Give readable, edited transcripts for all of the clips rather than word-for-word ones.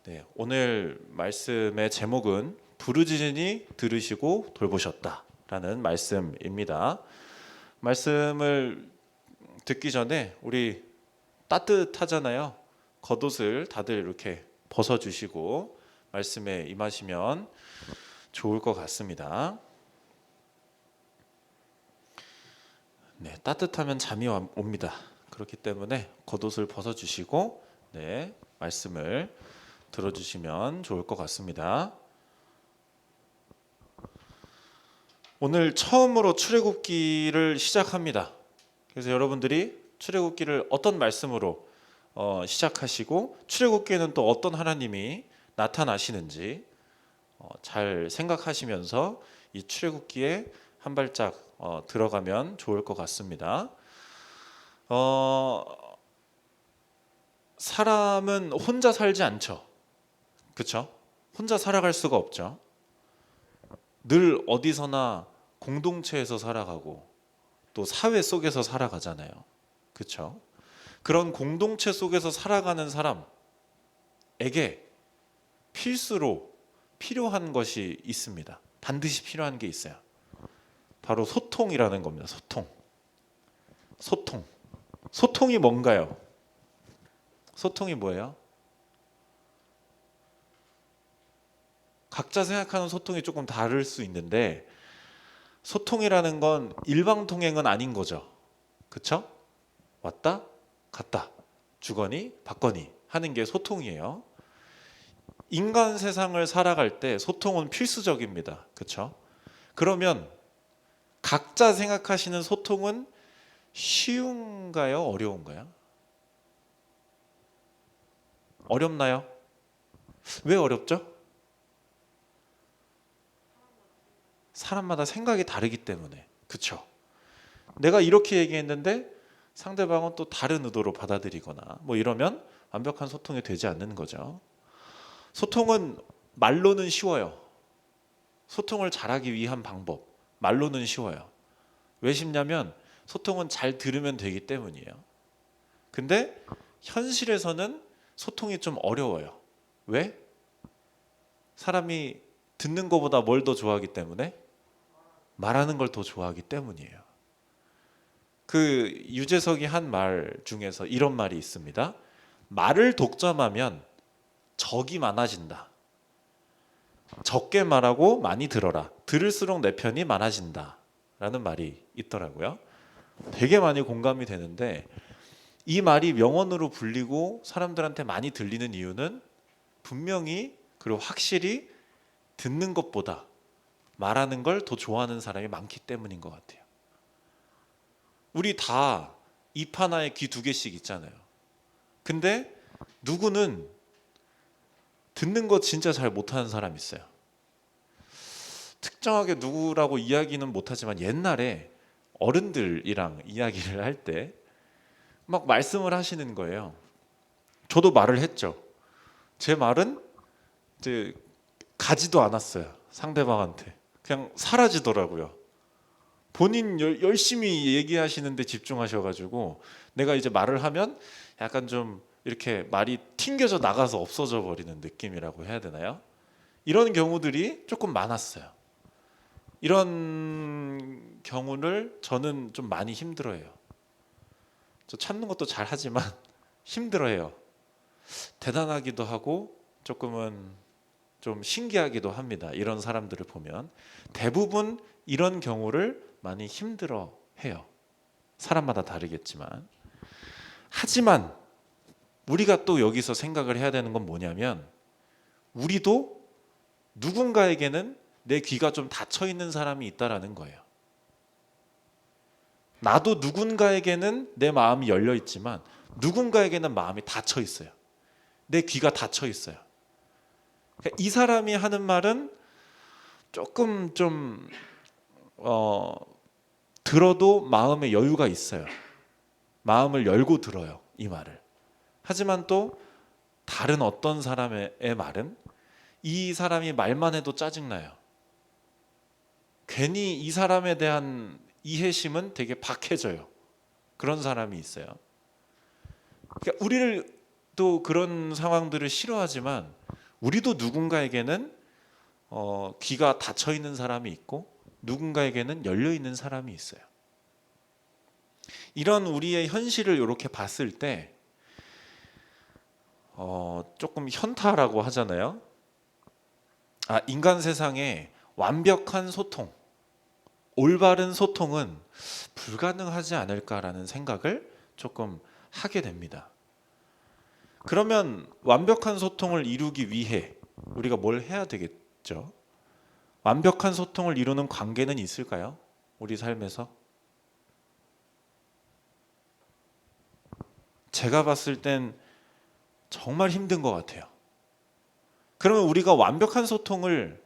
네, 오늘 말씀의 제목은 부르짖으니 들으시고 돌보셨다라는 말씀입니다. 말씀을 듣기 전에 우리 따뜻하잖아요. 겉옷을 다들 이렇게 벗어주시고 말씀에 임하시면 좋을 것 같습니다. 네, 따뜻하면 잠이 옵니다. 그렇기 때문에 겉옷을 벗어주시고 말씀을 들어주시면 좋을 것 같습니다. 오늘 처음으로 출애굽기를 시작합니다. 그래서 여러분들이 출애굽기를 어떤 말씀으로 시작하시고 출애굽기에는 또 어떤 하나님이 나타나시는지 잘 생각하시면서 이 출애굽기에 한 발짝 들어가면 좋을 것 같습니다. 사람은 혼자 살지 않죠. 그렇죠? 혼자 살아갈 수가 없죠. 늘 어디서나 공동체에서 살아가고 또 사회 속에서 살아가잖아요. 그렇죠? 그런 공동체 속에서 살아가는 사람에게 필수로 필요한 것이 있습니다. 반드시 필요한 게 있어요. 바로 소통이라는 겁니다. 소통이 뭔가요? 소통이 뭐예요? 각자 생각하는 소통이 조금 다를 수 있는데 소통이라는 건 일방통행은 아닌 거죠. 그렇죠? 왔다 갔다 주거니 받거니 하는 게 소통이에요. 인간 세상을 살아갈 때 소통은 필수적입니다. 그렇죠? 그러면 각자 생각하시는 소통은 쉬운가요? 어려운가요? 어렵나요? 왜 어렵죠? 사람마다 생각이 다르기 때문에. 그렇죠? 내가 이렇게 얘기했는데 상대방은 또 다른 의도로 받아들이거나 뭐 이러면 완벽한 소통이 되지 않는 거죠. 소통은 말로는 쉬워요. 소통을 잘하기 위한 방법 말로는 쉬워요. 왜 쉽냐면 소통은 잘 들으면 되기 때문이에요. 근데 현실에서는 소통이 좀 어려워요. 왜? 사람이 듣는 것보다 뭘 더 좋아하기 때문에? 말하는 걸 더 좋아하기 때문이에요. 그 유재석이 한 말 중에서 이런 말이 있습니다. 말을 독점하면 적이 많아진다. 적게 말하고 많이 들어라. 들을수록 내 편이 많아진다. 라는 말이 있더라고요. 되게 많이 공감이 되는데 이 말이 명언으로 불리고 사람들한테 많이 들리는 이유는 분명히 그리고 확실히 듣는 것보다 말하는 걸 더 좋아하는 사람이 많기 때문인 것 같아요. 우리 다 입 하나에 귀 두 개씩 있잖아요. 근데 누구는 듣는 거 진짜 잘 못하는 사람 있어요. 특정하게 누구라고 이야기는 못하지만 옛날에 어른들이랑 이야기를 할 때 막 말씀을 하시는 거예요. 저도 말을 했죠. 제 말은 이제 가지도 않았어요. 상대방한테. 그냥 사라지더라고요. 본인 열심히 얘기하시는데 집중하셔가지고 내가 이제 말을 하면 약간 좀 이렇게 말이 튕겨져 나가서 없어져 버리는 느낌이라고 해야 되나요? 이런 경우들이 조금 많았어요. 이런 경우를 저는 좀 많이 힘들어해요. 저 참는 것도 잘 하지만 힘들어해요. 대단하기도 하고 조금은 좀 신기하기도 합니다. 이런 사람들을 보면 대부분 이런 경우를 많이 힘들어해요. 사람마다 다르겠지만. 하지만 우리가 또 여기서 생각을 해야 되는 건 뭐냐면 우리도 누군가에게는 내 귀가 좀 닫혀 있는 사람이 있다라는 거예요. 나도 누군가에게는 내 마음이 열려 있지만 누군가에게는 마음이 닫혀 있어요. 내 귀가 닫혀 있어요. 그러니까 이 사람이 하는 말은 조금 좀 들어도 마음에 여유가 있어요. 마음을 열고 들어요. 이 말을. 하지만 또 다른 어떤 사람의 말은 이 사람이 말만 해도 짜증나요. 괜히 이 사람에 대한 이해심은 되게 박해져요. 그런 사람이 있어요. 그러니까 우리를 또 그런 상황들을 싫어하지만 우리도 누군가에게는 귀가 닫혀 있는 사람이 있고 누군가에게는 열려 있는 사람이 있어요. 이런 우리의 현실을 이렇게 봤을 때 조금 현타라고 하잖아요. 인간 세상에 완벽한 소통, 올바른 소통은 불가능하지 않을까라는 생각을 조금 하게 됩니다. 그러면 완벽한 소통을 이루기 위해 우리가 뭘 해야 되겠죠? 완벽한 소통을 이루는 관계는 있을까요? 우리 삶에서? 제가 봤을 땐 정말 힘든 것 같아요. 그러면 우리가 완벽한 소통을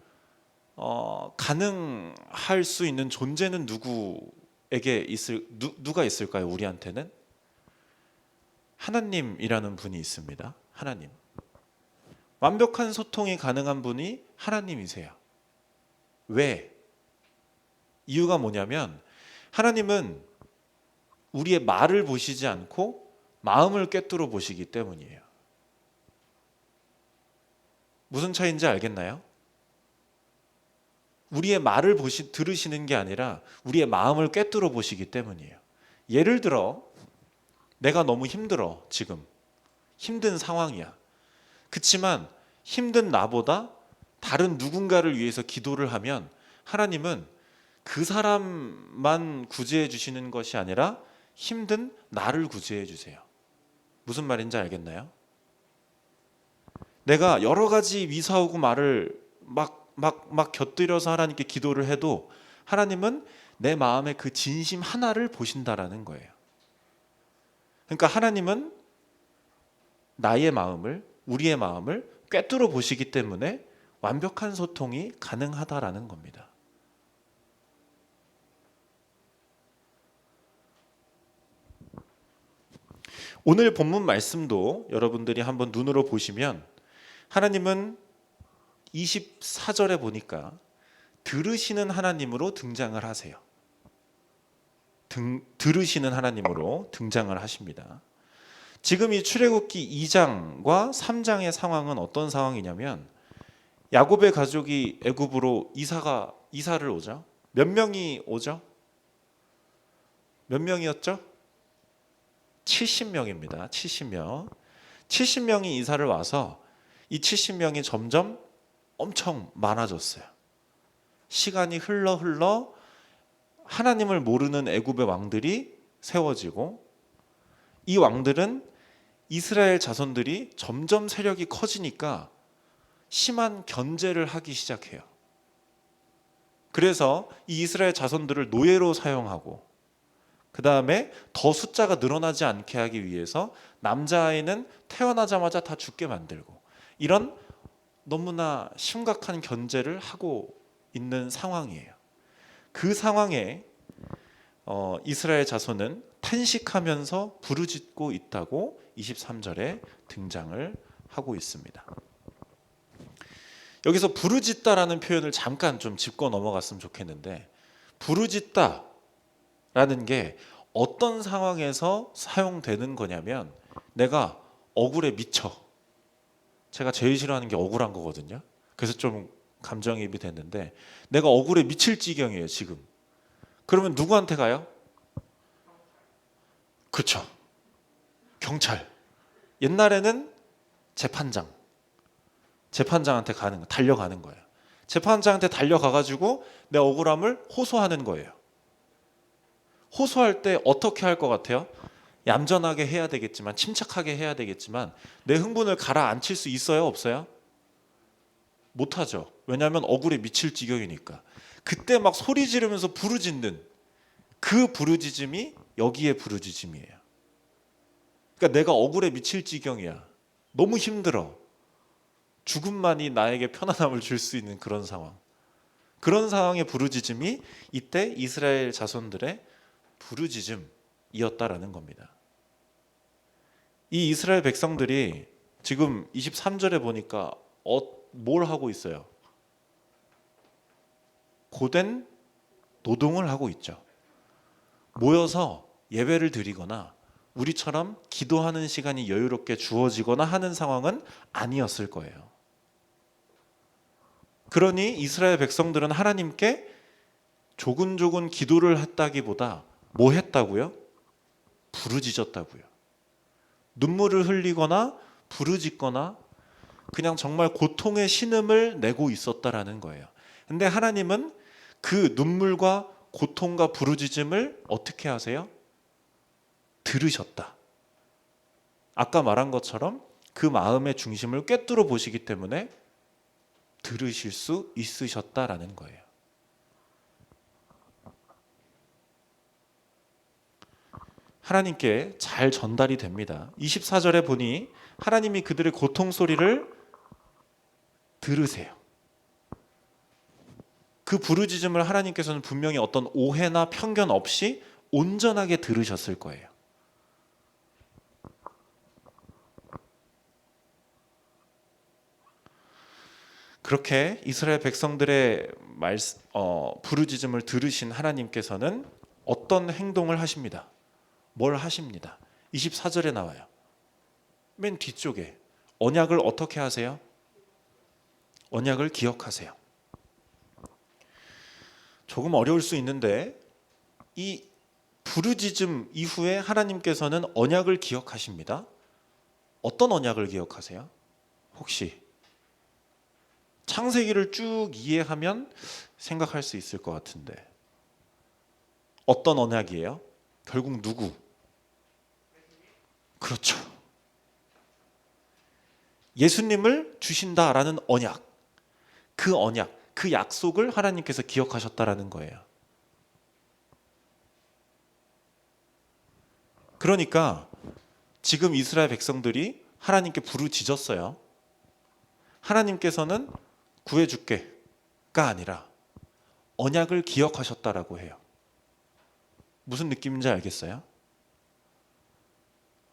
가능할 수 있는 존재는 누가 있을까요? 우리한테는? 하나님이라는 분이 있습니다. 하나님. 완벽한 소통이 가능한 분이 하나님이세요. 왜? 이유가 뭐냐면 하나님은 우리의 말을 보시지 않고 마음을 꿰뚫어 보시기 때문이에요. 무슨 차이인지 알겠나요? 우리의 말을 들으시는 게 아니라 우리의 마음을 꿰뚫어 보시기 때문이에요. 예를 들어 내가 너무 힘들어. 지금 힘든 상황이야. 그렇지만 힘든 나보다 다른 누군가를 위해서 기도를 하면 하나님은 그 사람만 구제해 주시는 것이 아니라 힘든 나를 구제해 주세요. 무슨 말인지 알겠나요? 내가 여러 가지 위사오고 말을 막 곁들여서 하나님께 기도를 해도 하나님은 내 마음의 그 진심 하나를 보신다라는 거예요. 그러니까 하나님은 나의 마음을, 우리의 마음을 꿰뚫어 보시기 때문에 완벽한 소통이 가능하다라는 겁니다. 오늘 본문 말씀도 여러분들이 한번 눈으로 보시면 하나님은 24절에 보니까 들으시는 하나님으로 등장을 하세요. 들으시는 하나님으로 등장을 하십니다. 지금 이 출애굽기 2장과 3장의 상황은 어떤 상황이냐면 야곱의 가족이 애굽으로 이사를 오죠. 몇 명이 오죠? 몇 명이었죠? 70명입니다. 70명. 70명이 이사를 와서 이 70명이 점점 엄청 많아졌어요. 시간이 흘러 하나님을 모르는 애굽의 왕들이 세워지고 이 왕들은 이스라엘 자손들이 점점 세력이 커지니까 심한 견제를 하기 시작해요. 그래서 이 이스라엘 자손들을 노예로 사용하고 그 다음에 더 숫자가 늘어나지 않게 하기 위해서 남자아이는 태어나자마자 다 죽게 만들고 이런 너무나 심각한 견제를 하고 있는 상황이에요. 그 상황에 이스라엘 자손은 탄식하면서 부르짖고 있다고 23절에 등장을 하고 있습니다. 여기서 부르짖다라는 표현을 잠깐 좀 짚고 넘어갔으면 좋겠는데 부르짖다라는 게 어떤 상황에서 사용되는 거냐면 내가 억울에 미쳐. 제가 제일 싫어하는 게 억울한 거거든요. 그래서 좀 감정이입이 됐는데 내가 억울에 미칠 지경이에요 지금. 그러면 누구한테 가요? 그렇죠. 경찰. 옛날에는 재판장한테 달려가는 거예요. 재판장한테 달려가가지고 내 억울함을 호소하는 거예요. 호소할 때 어떻게 할 것 같아요? 얌전하게 해야 되겠지만 침착하게 해야 되겠지만 내 흥분을 가라앉힐 수 있어요? 없어요? 못하죠. 왜냐하면 억울에 미칠 지경이니까. 그때 막 소리 지르면서 부르짖는 그 부르짖음이 여기에 부르짖음이에요. 그러니까 내가 억울에 미칠 지경이야. 너무 힘들어. 죽음만이 나에게 편안함을 줄 수 있는 그런 상황. 그런 상황의 부르짖음이 이때 이스라엘 자손들의 부르짖음이었다라는 겁니다. 이 이스라엘 백성들이 지금 23절에 보니까 뭘 하고 있어요? 고된 노동을 하고 있죠. 모여서 예배를 드리거나 우리처럼 기도하는 시간이 여유롭게 주어지거나 하는 상황은 아니었을 거예요. 그러니 이스라엘 백성들은 하나님께 조근조근 기도를 했다기보다 뭐 했다고요? 부르짖었다고요. 눈물을 흘리거나 부르짖거나 그냥 정말 고통의 신음을 내고 있었다라는 거예요. 근데 하나님은 그 눈물과 고통과 부르짖음을 어떻게 하세요? 들으셨다. 아까 말한 것처럼 그 마음의 중심을 꿰뚫어 보시기 때문에 들으실 수 있으셨다라는 거예요. 하나님께 잘 전달이 됩니다. 24절에 보니 하나님이 그들의 고통 소리를 들으세요. 그 부르짖음을 하나님께서는 분명히 어떤 오해나 편견 없이 온전하게 들으셨을 거예요. 그렇게 이스라엘 백성들의 부르짖음을 들으신 하나님께서는 어떤 행동을 하십니다. 뭘 하십니다. 24절에 나와요. 맨 뒤쪽에 언약을 어떻게 하세요? 언약을 기억하세요. 조금 어려울 수 있는데 이 부르짖음 이후에 하나님께서는 언약을 기억하십니다. 어떤 언약을 기억하세요? 혹시 창세기를 쭉 이해하면 생각할 수 있을 것 같은데 어떤 언약이에요? 결국 누구? 그렇죠. 예수님을 주신다라는 언약, 그 약속을 하나님께서 기억하셨다라는 거예요. 그러니까 지금 이스라엘 백성들이 하나님께 부르짖었어요. 하나님께서는 구해줄게가 아니라 언약을 기억하셨다라고 해요. 무슨 느낌인지 알겠어요?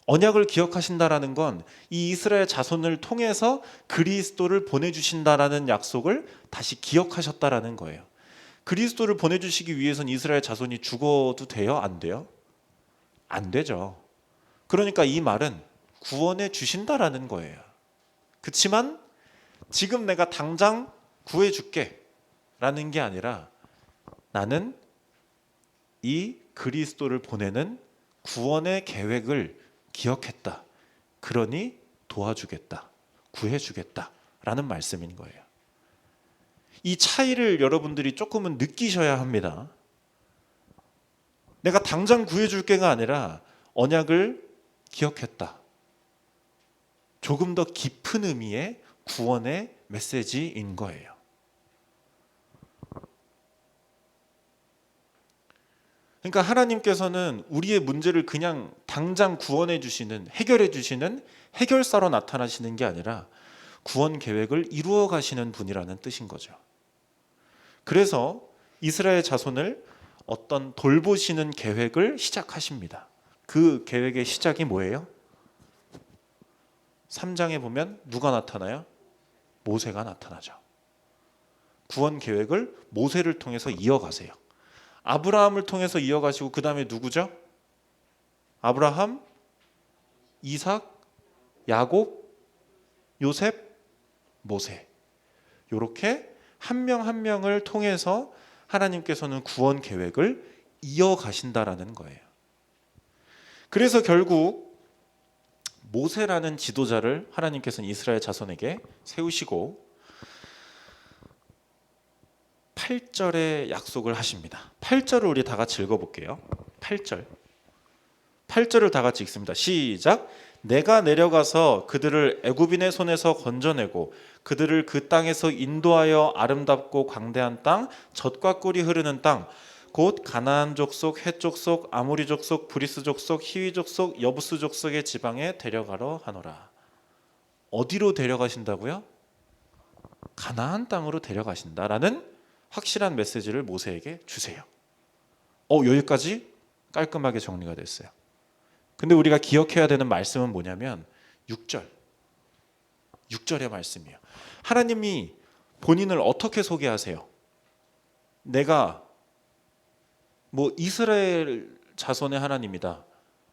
언약을 기억하신다라는 건 이 이스라엘 자손을 통해서 그리스도를 보내주신다라는 약속을 다시 기억하셨다라는 거예요. 그리스도를 보내주시기 위해서는 이스라엘 자손이 죽어도 돼요? 안 돼요? 안 되죠. 그러니까 이 말은 구원해 주신다라는 거예요. 그렇지만 지금 내가 당장 구해줄게 라는 게 아니라 나는 이 그리스도를 보내는 구원의 계획을 기억했다. 그러니 도와주겠다. 구해주겠다. 라는 말씀인 거예요. 이 차이를 여러분들이 조금은 느끼셔야 합니다. 내가 당장 구해줄게가 아니라 언약을 기억했다. 조금 더 깊은 의미의 구원의 메시지인 거예요. 그러니까 하나님께서는 우리의 문제를 그냥 당장 구원해 주시는, 해결해 주시는 해결사로 나타나시는 게 아니라 구원 계획을 이루어 가시는 분이라는 뜻인 거죠. 그래서 이스라엘 자손을 어떤 돌보시는 계획을 시작하십니다. 그 계획의 시작이 뭐예요? 3장에 보면 누가 나타나요? 모세가 나타나죠. 구원 계획을 모세를 통해서 이어가세요. 아브라함을 통해서 이어가시고 그 다음에 누구죠? 아브라함, 이삭, 야곱, 요셉, 모세. 이렇게 한 명 한 명을 통해서 하나님께서는 구원 계획을 이어가신다라는 거예요. 그래서 결국 모세라는 지도자를 하나님께서는 이스라엘 자손에게 세우시고 8절의 약속을 하십니다. 8절을 우리 다 같이 읽어볼게요. 8절을 다 같이 읽습니다. 시작. 내가 내려가서 그들을 애굽인의 손에서 건져내고 그들을 그 땅에서 인도하여 아름답고 광대한 땅, 젖과 꿀이 흐르는 땅, 곧 가나안 족속, 헷 족속, 아모리 족속, 브리스 족속, 히위 족속, 여부스 족속의 지방에 데려가러 하노라. 어디로 데려가신다고요? 가나안 땅으로 데려가신다라는 확실한 메시지를 모세에게 주세요. 여기까지 깔끔하게 정리가 됐어요. 근데 우리가 기억해야 되는 말씀은 뭐냐면 6절의 말씀이에요. 하나님이 본인을 어떻게 소개하세요? 내가 이스라엘 자손의 하나님이다.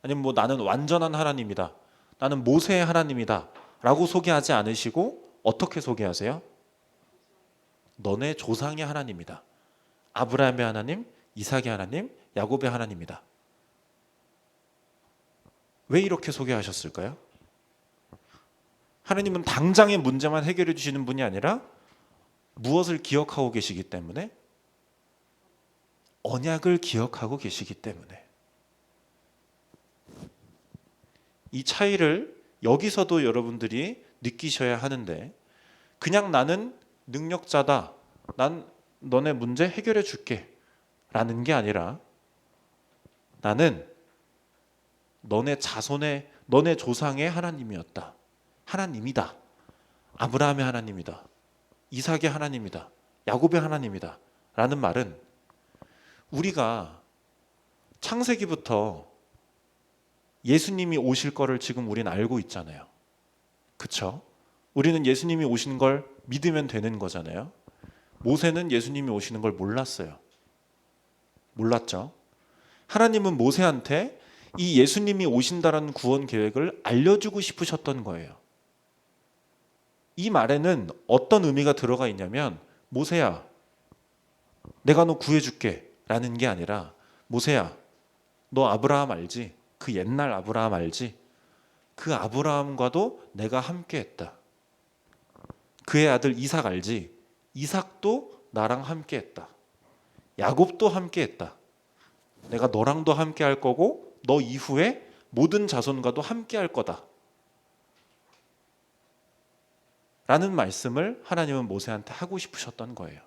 아니면 나는 완전한 하나님이다. 나는 모세의 하나님이다. 라고 소개하지 않으시고 어떻게 소개하세요? 너네 조상의 하나님이다. 아브라함의 하나님, 이삭의 하나님, 야곱의 하나님이다. 왜 이렇게 소개하셨을까요? 하나님은 당장의 문제만 해결해 주시는 분이 아니라 무엇을 기억하고 계시기 때문에? 언약을 기억하고 계시기 때문에. 이 차이를 여기서도 여러분들이 느끼셔야 하는데, 그냥 나는 능력자다, 난 너네 문제 해결해 줄게 라는 게 아니라, 나는 너네 자손의, 너네 조상의 하나님이었다, 하나님이다, 아브라함의 하나님이다, 이삭의 하나님이다, 야곱의 하나님이다 라는 말은, 우리가 창세기부터 예수님이 오실 거를 지금 우리는 알고 있잖아요. 그쵸? 우리는 예수님이 오시는 걸 믿으면 되는 거잖아요. 모세는 예수님이 오시는 걸 몰랐어요. 몰랐죠? 하나님은 모세한테 이 예수님이 오신다라는 구원 계획을 알려주고 싶으셨던 거예요. 이 말에는 어떤 의미가 들어가 있냐면, 모세야, 내가 너 구해줄게 라는 게 아니라, 모세야, 너 아브라함 알지? 그 옛날 아브라함 알지? 그 아브라함과도 내가 함께 했다. 그의 아들 이삭 알지? 이삭도 나랑 함께 했다. 야곱도 함께 했다. 내가 너랑도 함께 할 거고 너 이후에 모든 자손과도 함께 할 거다 라는 말씀을 하나님은 모세한테 하고 싶으셨던 거예요.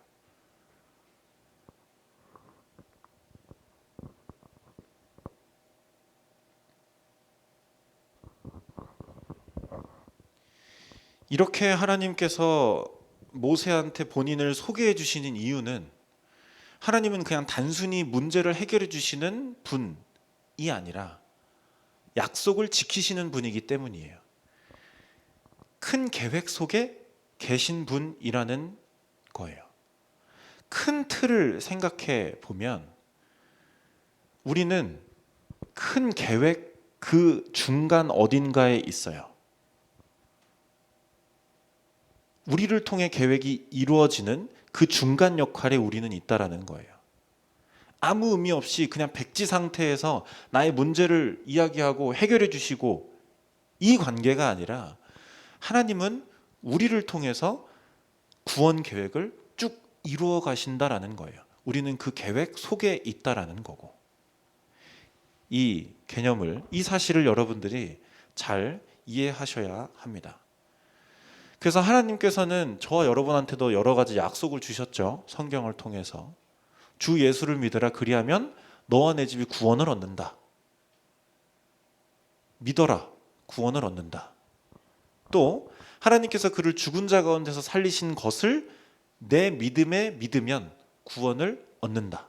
이렇게 하나님께서 모세한테 본인을 소개해 주시는 이유는, 하나님은 그냥 단순히 문제를 해결해 주시는 분이 아니라 약속을 지키시는 분이기 때문이에요. 큰 계획 속에 계신 분이라는 거예요. 큰 틀을 생각해 보면, 우리는 큰 계획 그 중간 어딘가에 있어요. 우리를 통해 계획이 이루어지는 그 중간 역할에 우리는 있다라는 거예요. 아무 의미 없이 그냥 백지 상태에서 나의 문제를 이야기하고 해결해 주시고, 이 관계가 아니라, 하나님은 우리를 통해서 구원 계획을 쭉 이루어 가신다라는 거예요. 우리는 그 계획 속에 있다라는 거고, 이 개념을, 이 사실을 여러분들이 잘 이해하셔야 합니다. 그래서 하나님께서는 저와 여러분한테도 여러 가지 약속을 주셨죠. 성경을 통해서. 주 예수를 믿으라, 그리하면 너와 내 집이 구원을 얻는다. 믿어라, 구원을 얻는다. 또 하나님께서 그를 죽은 자 가운데서 살리신 것을 내 믿음에 믿으면 구원을 얻는다.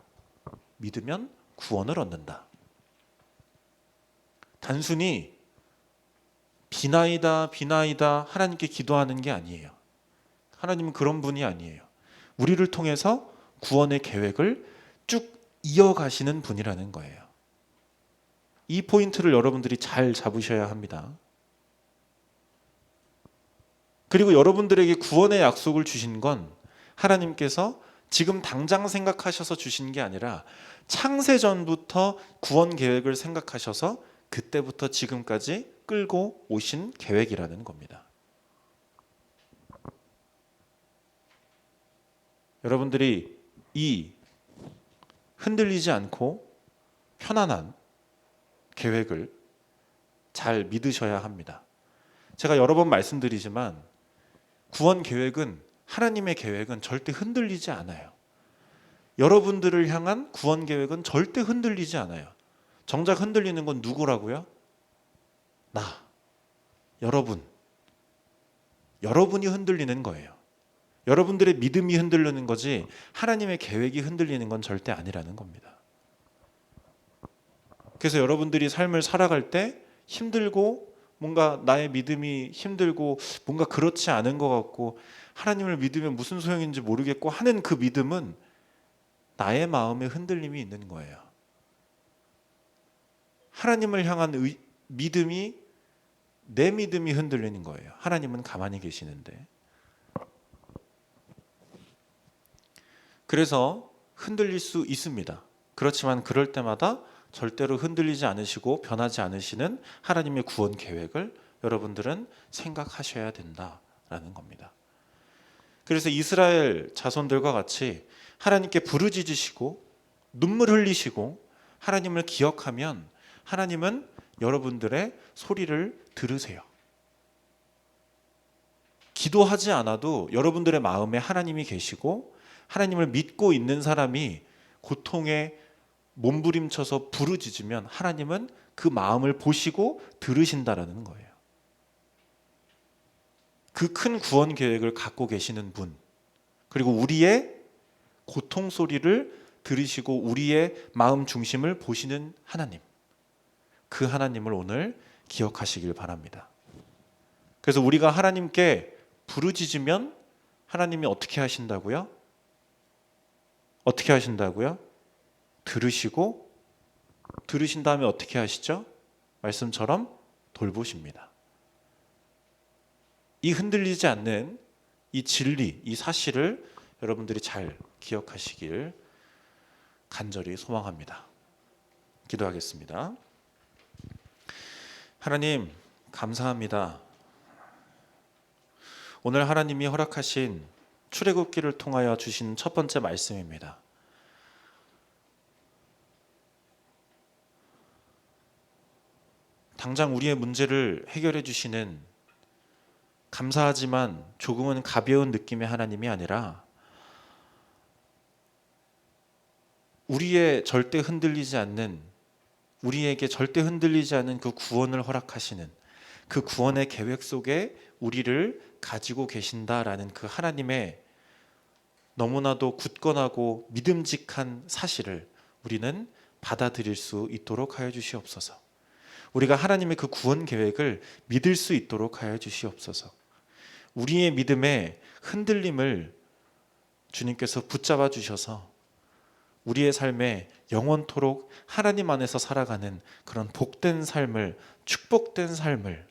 믿으면 구원을 얻는다. 단순히 비나이다 비나이다 하나님께 기도하는 게 아니에요. 하나님은 그런 분이 아니에요. 우리를 통해서 구원의 계획을 쭉 이어가시는 분이라는 거예요. 이 포인트를 여러분들이 잘 잡으셔야 합니다. 그리고 여러분들에게 구원의 약속을 주신 건, 하나님께서 지금 당장 생각하셔서 주신 게 아니라 창세전부터 구원 계획을 생각하셔서 그때부터 지금까지 끌고 오신 계획이라는 겁니다. 여러분들이 이 흔들리지 않고 편안한 계획을 잘 믿으셔야 합니다. 제가 여러 번 말씀드리지만, 구원 계획은, 하나님의 계획은 절대 흔들리지 않아요. 여러분들을 향한 구원 계획은 절대 흔들리지 않아요. 정작 흔들리는 건 누구라고요? 나, 여러분이 흔들리는 거예요. 여러분들의 믿음이 흔들리는 거지, 하나님의 계획이 흔들리는 건 절대 아니라는 겁니다. 그래서 여러분들이 삶을 살아갈 때 힘들고, 뭔가 나의 믿음이 힘들고 뭔가 그렇지 않은 것 같고, 하나님을 믿으면 무슨 소용인지 모르겠고 하는 그 믿음은 나의 마음에 흔들림이 있는 거예요. 하나님을 향한 믿음이, 내 믿음이 흔들리는 거예요. 하나님은 가만히 계시는데. 그래서 흔들릴 수 있습니다. 그렇지만 그럴 때마다 절대로 흔들리지 않으시고 변하지 않으시는 하나님의 구원 계획을 여러분들은 생각하셔야 된다라는 겁니다. 그래서 이스라엘 자손들과 같이 하나님께 부르짖으시고 눈물 흘리시고 하나님을 기억하면 하나님은 여러분들의 소리를 들으세요. 기도하지 않아도 여러분들의 마음에 하나님이 계시고 하나님을 믿고 있는 사람이 고통에 몸부림쳐서 부르짖으면 하나님은 그 마음을 보시고 들으신다라는 거예요. 그 큰 구원 계획을 갖고 계시는 분, 그리고 우리의 고통 소리를 들으시고 우리의 마음 중심을 보시는 하나님, 그 하나님을 오늘 기억하시길 바랍니다. 그래서 우리가 하나님께 부르짖으면 하나님이 어떻게 하신다고요? 어떻게 하신다고요? 들으신 다음에 어떻게 하시죠? 말씀처럼 돌보십니다. 이 흔들리지 않는 이 진리, 이 사실을 여러분들이 잘 기억하시길 간절히 소망합니다. 기도하겠습니다. 하나님, 감사합니다. 오늘 하나님이 허락하신 출애굽기를 통하여 주신 첫 번째 말씀입니다. 당장 우리의 문제를 해결해 주시는 감사하지만 조금은 가벼운 느낌의 하나님이 아니라 우리의 절대 흔들리지 않는, 우리에게 절대 흔들리지 않는 그 구원을 허락하시는 그 구원의 계획 속에 우리를 가지고 계신다라는 그 하나님의 너무나도 굳건하고 믿음직한 사실을 우리는 받아들일 수 있도록 하여 주시옵소서. 우리가 하나님의 그 구원 계획을 믿을 수 있도록 하여 주시옵소서. 우리의 믿음의 흔들림을 주님께서 붙잡아 주셔서 우리의 삶에 영원토록 하나님 안에서 살아가는 그런 복된 삶을, 축복된 삶을,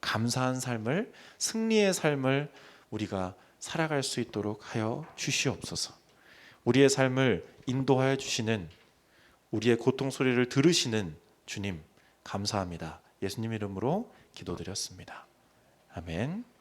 감사한 삶을, 승리의 삶을 우리가 살아갈 수 있도록 하여 주시옵소서. 우리의 삶을 인도하여 주시는, 우리의 고통 소리를 들으시는 주님 감사합니다. 예수님 이름으로 기도드렸습니다. 아멘.